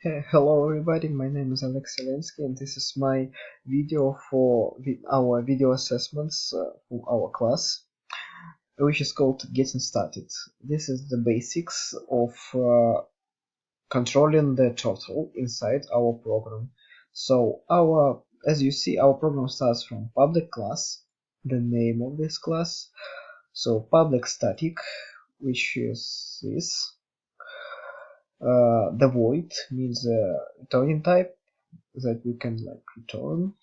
Hello everybody, my name is Alex Zelensky and this is my video for our video assessments for our class, which is called Getting Started. This is the basics of controlling the total inside our program. So as you see, our program starts from public class, the name of this class, so public static, which is this. The void means returning type that we can return.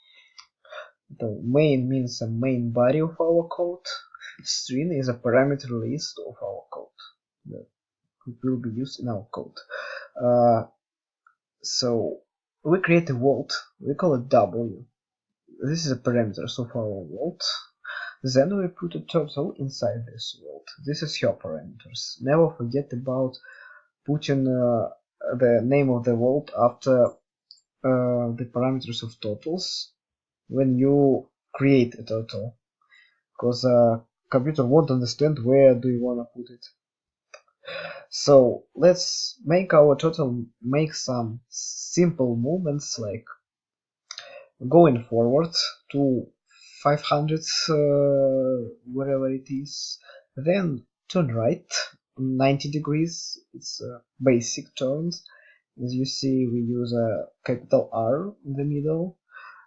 The main means the main body of our code. String is a parameter list of our code that will be used in our code. So we create a vault. We call it W. This is a parameter of our vault. Then we put a total inside this vault. This is your parameters. Never forget about putting the name of the vault after the parameters of totals when you create a total, because computer won't understand where do you want to put it. So let's make our total make some simple movements, like going forward to 500 wherever it is, then turn right 90 degrees. It's basic turns. As you see, we use a capital R in the middle.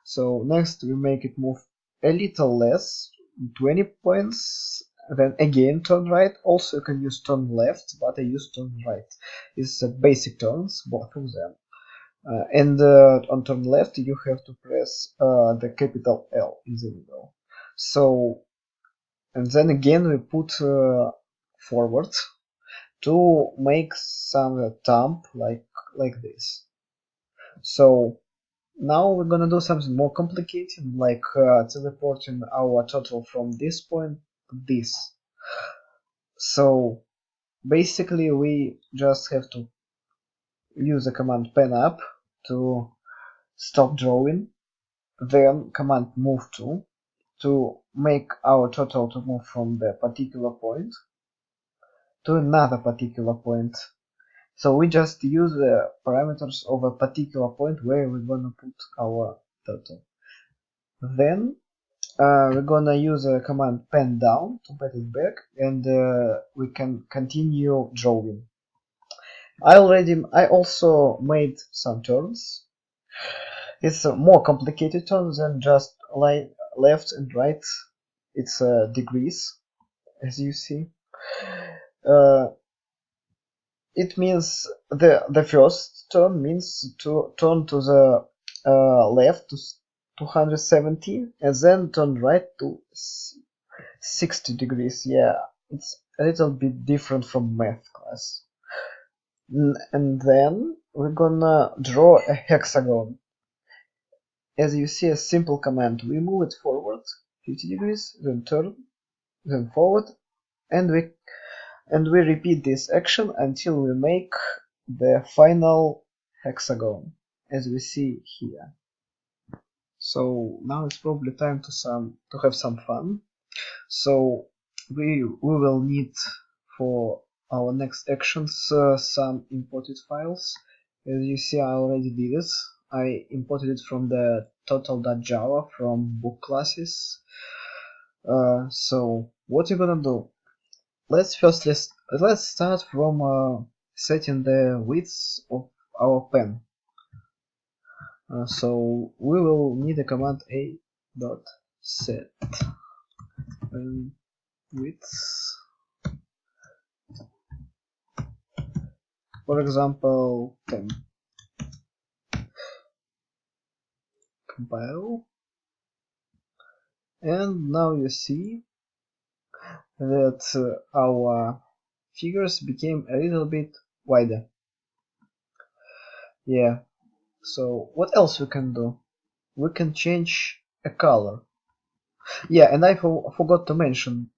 So next we make it move a little less, 20 points, then again turn right. Also you can use turn left, but I use turn right. It's basic turns, both of them. And on turn left you have to press the capital L in the middle. So, and then again we put forward to make some thumb like this. So now we're gonna do something more complicated, like teleporting our total from this point to this. So basically we just have to use the command pen up to stop drawing, then command move to make our total to move from the particular point to another particular point. So we just use the parameters of a particular point where we're gonna put our total. Then we're gonna use a command pen down to put it back, and we can continue drawing. I also made some turns. It's a more complicated turn than just left and right. It's degrees, as you see. It means the first turn means to turn to the left to 270 and then turn right to 60 degrees. Yeah, it's a little bit different from math class. And then we're gonna draw a hexagon. As you see, a simple command. We move it forward 50 degrees, then turn, then forward, and we repeat this action until we make the final hexagon, as we see here. So now it's probably time to have some fun. So we will need for our next actions some imported files. As you see, I already did this. I imported it from the total.java from book classes. So what you're gonna do? Let's start from setting the width of our pen. So we will need a command a dot set pen width. For example, 10. Compile. And now you see that our figures became a little bit wider. Yeah. So what else we can do? We can change a color. Yeah, and I forgot to mention,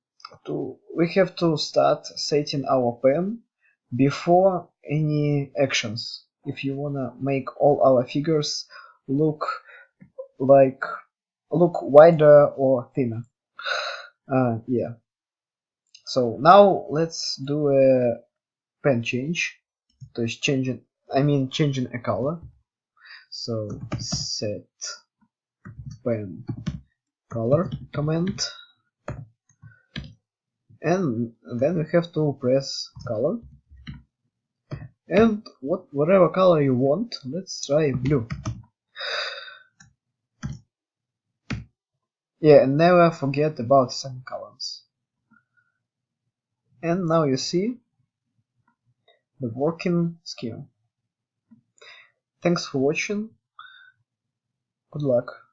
we have to start setting our pen before any actions if you wanna make all our figures look wider or thinner. Yeah. So now let's do a pen change. То есть changing I mean changing a color. So set pen color command, and then we have to press color, and whatever color you want. Let's try blue. Yeah, and never forget about semicolons. And now you see the working scheme. Thanks for watching. Good luck.